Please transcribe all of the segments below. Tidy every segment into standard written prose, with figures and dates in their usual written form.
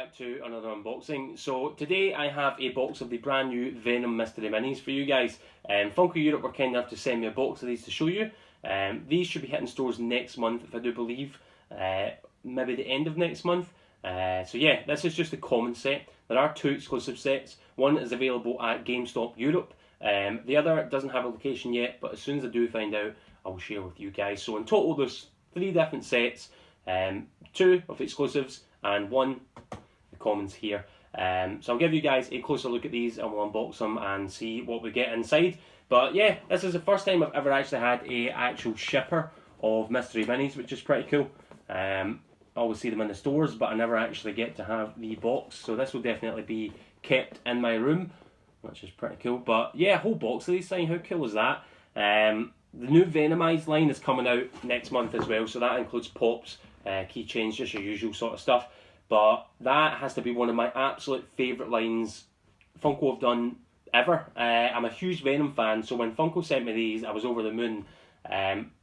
back to another unboxing. So today I have a box of the brand new Venom Mystery Minis for you guys. Funko Europe were kind enough to send me a box of these to show you. These should be hitting stores next month, if I do believe, maybe the end of next month. So yeah, this is just a common set. There are two exclusive sets. One is available at GameStop Europe. The other doesn't have a location yet, but as soon as I do find out, I will share with you guys. So in total there's 3 different sets, 2 of exclusives and 1 the commons here. So I'll give you guys a closer look at these and we'll unbox them and see what we get inside. But yeah, this is the first time I've ever actually had a actual shipper of mystery minis, which is pretty cool. I always see them in the stores, but I never actually get to have the box, so this will definitely be kept in my room, which is pretty cool. But yeah, a whole box of these things, how cool is that? The new Venomized line is coming out next month as well, so that includes pops, keychains, just your usual sort of stuff. But that has to be one of my absolute favourite lines Funko have done ever. I'm a huge Venom fan, so when Funko sent me these, I was over the moon.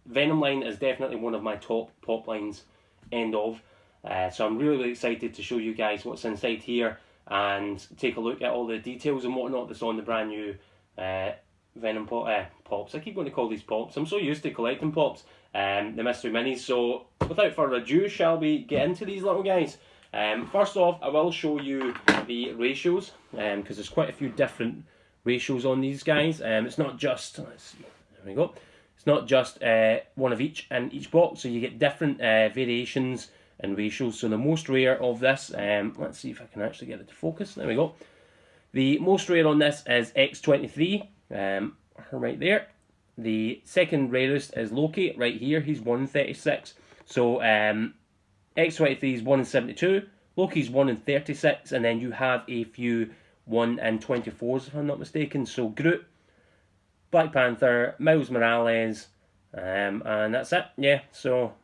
Venom line is definitely one of my top pop lines, end of. So I'm really excited to show you guys what's inside here and take a look at all the details and whatnot that's on the brand new Venom pops. I keep going to call these pops. I'm so used to collecting pops, the mystery minis. So without further ado, shall we get into these little guys? First off, I will show you the ratios, because there's quite a few different ratios on these guys. It's not just, let's see, there we go. It's not just one of each in each box, so you get different variations and ratios. So the most rare of this, let's see if I can actually get it to focus. There we go. The most rare on this is X23, right there. The second rarest is Loki, right here. He's 136. So X23 is 1 in 72, Loki's 1 in 36, and then you have a few 1 in 24s, if I'm not mistaken. So Groot, Black Panther, Miles Morales, and that's it. Yeah, so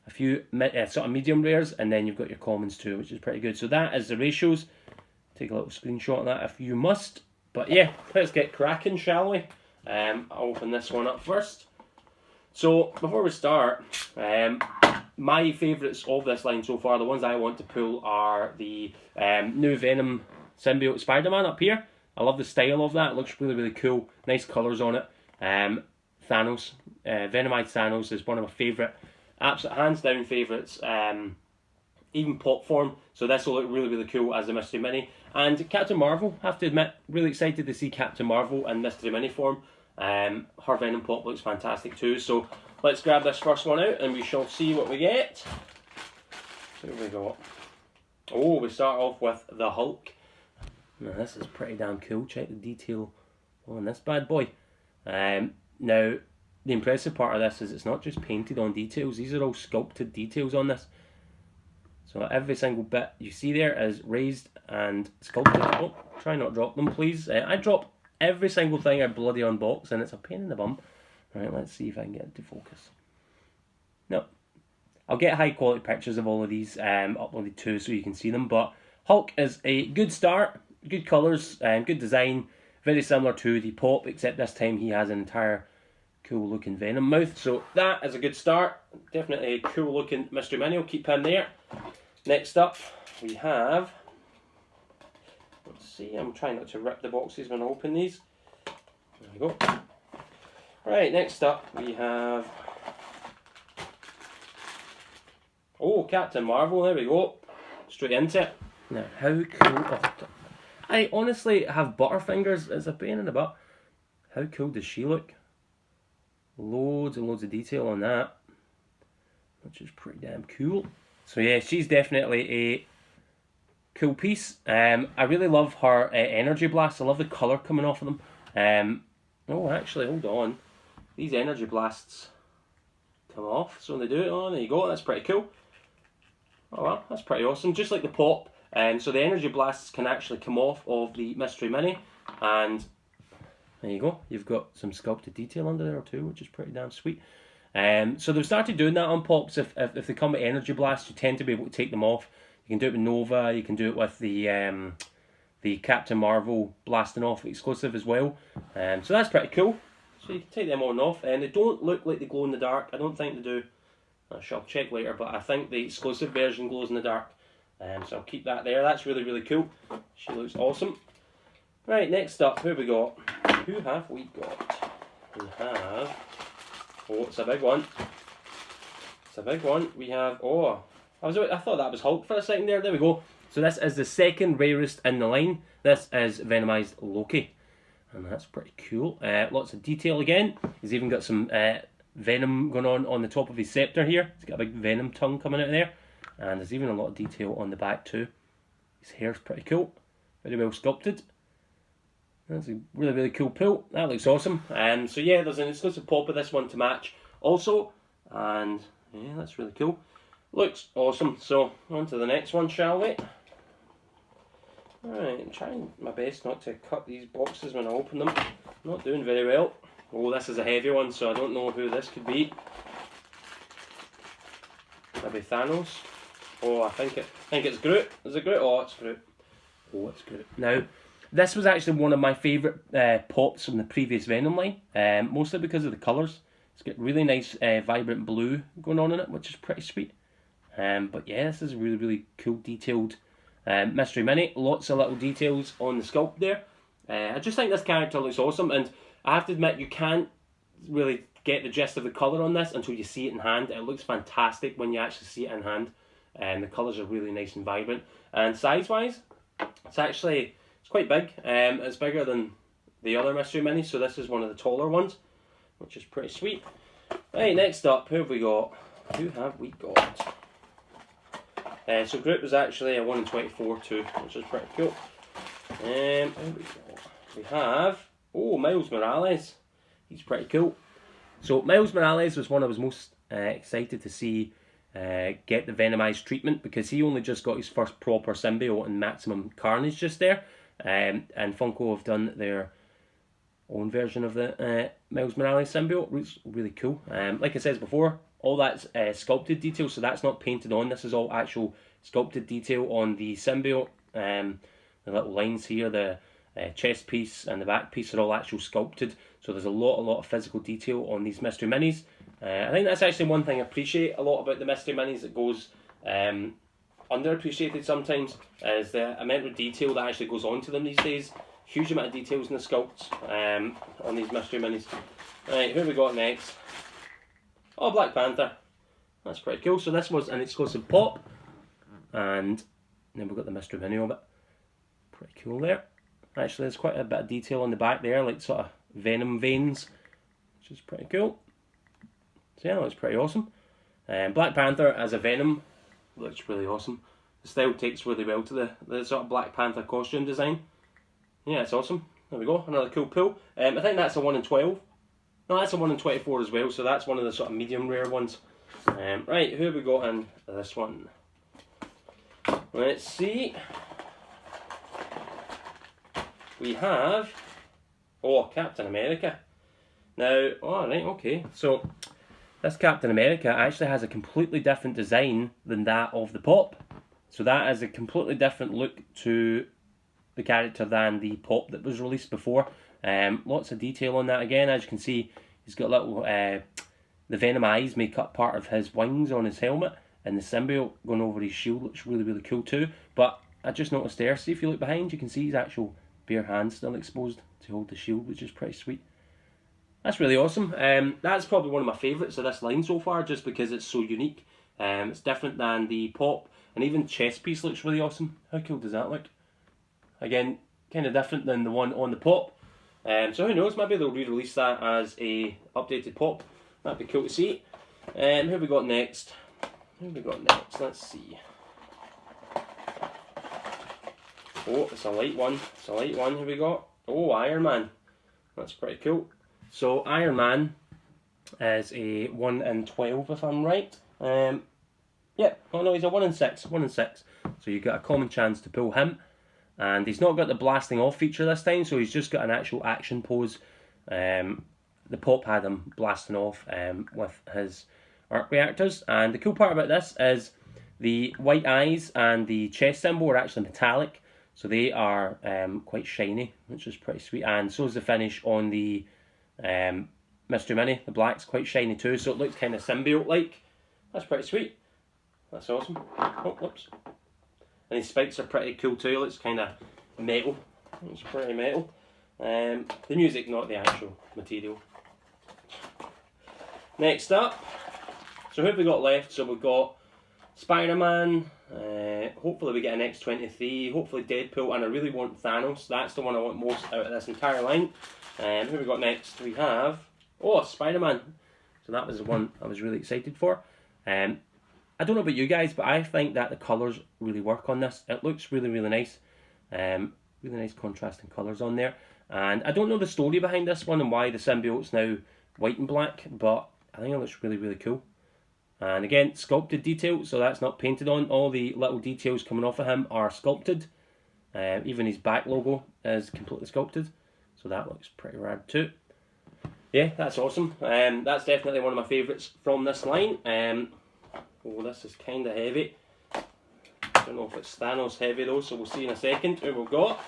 a few sort of medium rares, and then you've got your commons too, which is pretty good. So that is the ratios. Take a little screenshot of that if you must. But yeah, let's get cracking, shall we? I'll open this one up first. So before we start, my favourites of this line so far, the ones I want to pull, are the new Venom symbiote SpiderMan up here. I love the style of that. It looks really, really cool. Nice colours on it. Thanos, Venomized Thanos is one of my favourite, absolute hands down favourites. Even pop form. So this will look really, really cool as a mystery mini. And Captain Marvel, have to admit, really excited to see Captain Marvel in mystery mini form. Her Venom pop looks fantastic too. So let's grab this first one out and we shall see what we get. Here we go. Oh, we start off with the Hulk. Now this is pretty damn cool. Check the detail on this bad boy. Now, the impressive part of this is it's not just painted on details. These are all sculpted details on this. So every single bit you see there is raised and sculpted. Oh, try not to drop them, please. I drop every single thing I bloody unbox and it's a pain in the bum. Right, let's see if I can get it to focus. No. I'll get high quality pictures of all of these uploaded too so you can see them. But Hulk is a good start, good colours, good design. Very similar to the pop, except this time he has an entire cool looking Venom mouth. So that is a good start. Definitely a cool looking mystery mini. I'll keep him there. Next up we have, let's see, I'm trying not to rip the boxes when I open these. There we go. Right, next up we have, oh, Captain Marvel, there we go. Straight into it. Now, how cool, oh, I honestly have butterfingers, it's a pain in the butt. How cool does she look? Loads and loads of detail on that, which is pretty damn cool. So yeah, she's definitely a cool piece. I really love her energy blasts. I love the colour coming off of them. Oh, actually, hold on. These energy blasts come off. So when they do it, oh, there you go. That's pretty cool. Oh well, that's pretty awesome. Just like the pop. So the energy blasts can actually come off of the mystery mini. And there you go. You've got some sculpted detail under there too, which is pretty damn sweet. So they've started doing that on pops. If they come with energy blasts, you tend to be able to take them off. You can do it with Nova. You can do it with the Captain Marvel blasting off exclusive as well. So that's pretty cool. So you can take them on and off, and they don't look like they glow in the dark. I don't think they do. I shall check later, but I think the exclusive version glows in the dark. So I'll keep that there. That's really, really cool. She looks awesome. Right, next up, who have we got? Who have we got? We have... Oh, it's a big one. It's a big one. We have... Oh, I thought that was Hulk for a second there. There we go. So this is the second rarest in the line. This is Venomized Loki. And that's pretty cool. Lots of detail again. He's even got some venom going on the top of his scepter here. He's got a big venom tongue coming out of there. And there's even a lot of detail on the back too. His hair's pretty cool. Very well sculpted. That's a really, really cool pull. That looks awesome. So yeah, there's an exclusive pop of this one to match also. And yeah, that's really cool. Looks awesome. So on to the next one, shall we? Alright, I'm trying my best not to cut these boxes when I open them. Not doing very well. Oh, this is a heavy one, so I don't know who this could be. Maybe Thanos. Oh, I think it's Groot. Is it Groot? Oh, it's Groot. Oh, it's Groot. Now, this was actually one of my favourite pops from the previous Venom line, mostly because of the colours. It's got really nice vibrant blue going on in it, which is pretty sweet. But yeah, this is a really, really cool detailed mystery mini. Lots of little details on the sculpt there. I just think this character looks awesome, and I have to admit you can't really get the gist of the colour on this until you see it in hand. It looks fantastic when you actually see it in hand. The colours are really nice and vibrant. And size-wise, it's quite big. It's bigger than the other mystery minis, so this is one of the taller ones, which is pretty sweet. Right, next up, who have we got? So Groot was actually a 1 in 24 too, which is pretty cool. We have, Miles Morales. He's pretty cool. So Miles Morales was one I was most excited to see get the Venomized treatment, because he only just got his first proper symbiote in Maximum Carnage just there. And Funko have done their own version of the Miles Morales symbiote. It's really cool. Like I said before, all that's sculpted detail, so that's not painted on. This is all actual sculpted detail on the symbiote. The little lines here, the chest piece and the back piece are all actual sculpted. So there's a lot of physical detail on these mystery minis. I think that's actually one thing I appreciate a lot about the mystery minis that goes underappreciated sometimes, is the amount of detail that actually goes onto them these days. Huge amount of details in the sculpts on these mystery minis. Right, who have we got next? Oh, Black Panther. That's pretty cool. So this was an exclusive pop, and then we've got the mystery mini of it. Pretty cool there. Actually, there's quite a bit of detail on the back there, like sort of venom veins, which is pretty cool. So yeah, that's pretty awesome. Black Panther as a Venom looks really awesome. The style takes really well to the sort of Black Panther costume design. Yeah, it's awesome. There we go, another cool pull. I think that's a 1 in 12. No, that's a 1 in 24 as well, so that's one of the sort of medium rare ones. Right, who have we got in this one? Let's see. We have, Captain America. Now, right, okay. So, this Captain America actually has a completely different design than that of the pop. So that is a completely different look to the character than the pop that was released before. Lots of detail on that again. As you can see, he's got little, the Venom eyes make up part of his wings on his helmet, and the symbiote going over his shield looks really, really cool too. But I just noticed there, see if you look behind, you can see his actual bare hand still exposed to hold the shield, which is pretty sweet. That's really awesome. That's probably one of my favourites of this line so far, just because it's so unique. It's different than the pop, and even chest piece looks really awesome. How cool does that look? Again, kind of different than the one on the pop. So who knows, maybe they'll re-release that as a updated pop. That'd be cool to see. Who have we got next? Let's see. It's a light one. Who have we got? Iron Man. That's pretty cool. So Iron Man is a 1 in 12 if I'm right. He's a 1 in 6. 1 in 6. So you get a common chance to pull him. And he's not got the blasting off feature this time, so he's just got an actual action pose. The pop had him blasting off with his arc reactors. And the cool part about this is the white eyes and the chest symbol are actually metallic. So they are quite shiny, which is pretty sweet. And so is the finish on the mystery mini. The black's quite shiny too, so it looks kind of symbiote-like. That's pretty sweet. That's awesome. Whoops. and his spikes are pretty cool too. It looks kind of metal. It's pretty metal. The music, not the actual material. Next up, so who have we got left? So we've got SpiderMan. Hopefully we get an X-23. Hopefully Deadpool, and I really want Thanos. That's the one I want most out of this entire line. Who have we got next? We have SpiderMan. So that was the one I was really excited for. I don't know about you guys, but I think that the colours really work on this. It looks really, really nice. Really nice contrasting colours on there. And I don't know the story behind this one and why the symbiote's now white and black, but I think it looks really, really cool. And again, sculpted detail, so that's not painted on. All the little details coming off of him are sculpted. Even his back logo is completely sculpted. So that looks pretty rad too. Yeah, that's awesome. That's definitely one of my favourites from this line. Oh, this is kind of heavy. I don't know if it's Thanos heavy though, so we'll see in a second who we've got.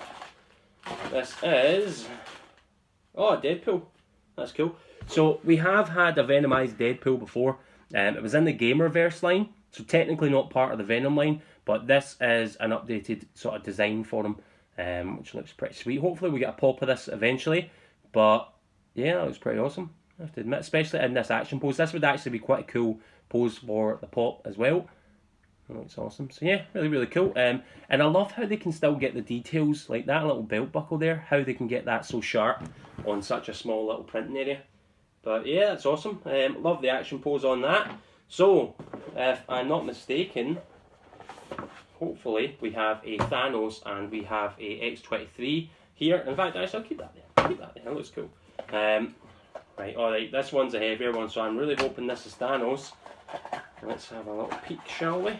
This is... oh, Deadpool. That's cool. So we have had a Venomized Deadpool before. It was in the Gamerverse line, so technically not part of the Venom line, but this is an updated sort of design for him, which looks pretty sweet. Hopefully we get a pop of this eventually, but yeah, that looks pretty awesome, I have to admit, especially in this action pose. This would actually be quite a cool pose for the pop as well. That looks awesome. So yeah, really, really cool. And I love how they can still get the details, like that little belt buckle there, how they can get that so sharp on such a small little printing area. But yeah, that's awesome. Love the action pose on that. So, if I'm not mistaken, hopefully we have a Thanos and we have a X-23 here. In fact, actually, I'll keep that there. Keep that there. That looks cool. Right, alright, this one's a heavier one, so I'm really hoping this is Thanos. Let's have a little peek, shall we?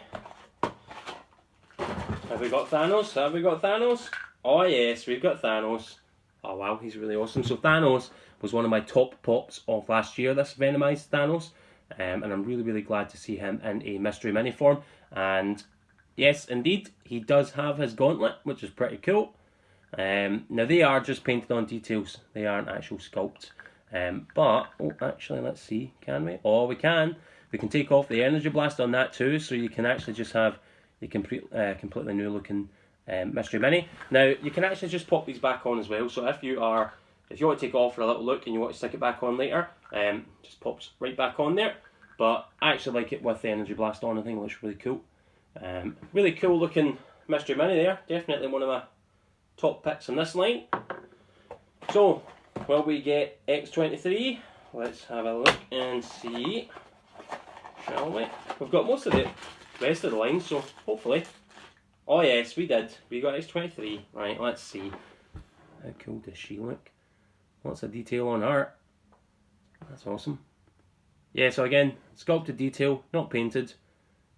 Have we got Thanos? Have we got Thanos? Oh yes, we've got Thanos. Oh wow, he's really awesome. So Thanos was one of my top pops of last year, this Venomized Thanos. And I'm really, really glad to see him in a mystery mini form. And yes, indeed, he does have his gauntlet, which is pretty cool. Now they are just painted on details. They aren't actual sculpts. But, oh, actually, let's see, can we? Oh, we can. We can take off the energy blast on that too, so you can actually just have a completely new looking mystery mini. Now, you can actually just pop these back on as well. So if you want to take off for a little look and you want to stick it back on later, just pops right back on there. But I actually like it with the energy blast on. I think it looks really cool. Really cool looking mystery mini there. Definitely one of my top picks in this line. So, will we get X-23? Let's have a look and see, shall we? We've got most of the rest of the line, so hopefully. Oh yes, we did. We got X-23. Right, let's see. How cool does she look? Lots of detail on her. That's awesome. Yeah, so again, sculpted detail, not painted.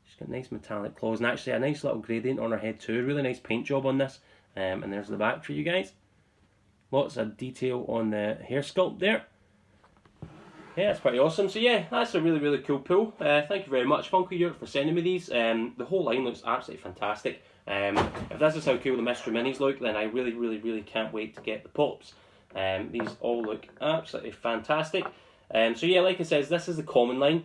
She's got nice metallic claws, and actually a nice little gradient on her head too. Really nice paint job on this. And there's the back for you guys. Lots of detail on the hair sculpt there. Yeah, it's pretty awesome. So yeah, that's a really, really cool pull. Thank you very much, Funko Europe, for sending me these. The whole line looks absolutely fantastic. If this is how cool the mystery minis look, then I really, really, really can't wait to get the pops. These all look absolutely fantastic. So yeah, like I said, this is the common line.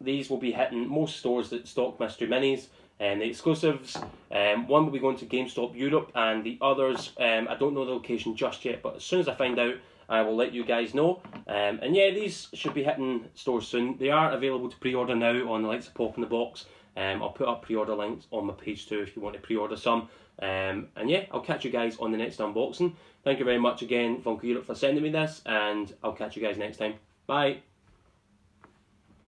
These will be hitting most stores that stock mystery minis. The exclusives, one will be going to GameStop Europe, and the others, I don't know the location just yet, but as soon as I find out, I will let you guys know. And yeah, these should be hitting stores soon. They are available to pre-order now on the likes of Pop in the Box. I'll put up pre-order links on my page too if you want to pre-order some. And yeah, I'll catch you guys on the next unboxing. Thank you very much again, Funko Europe, for sending me this, and I'll catch you guys next time. Bye!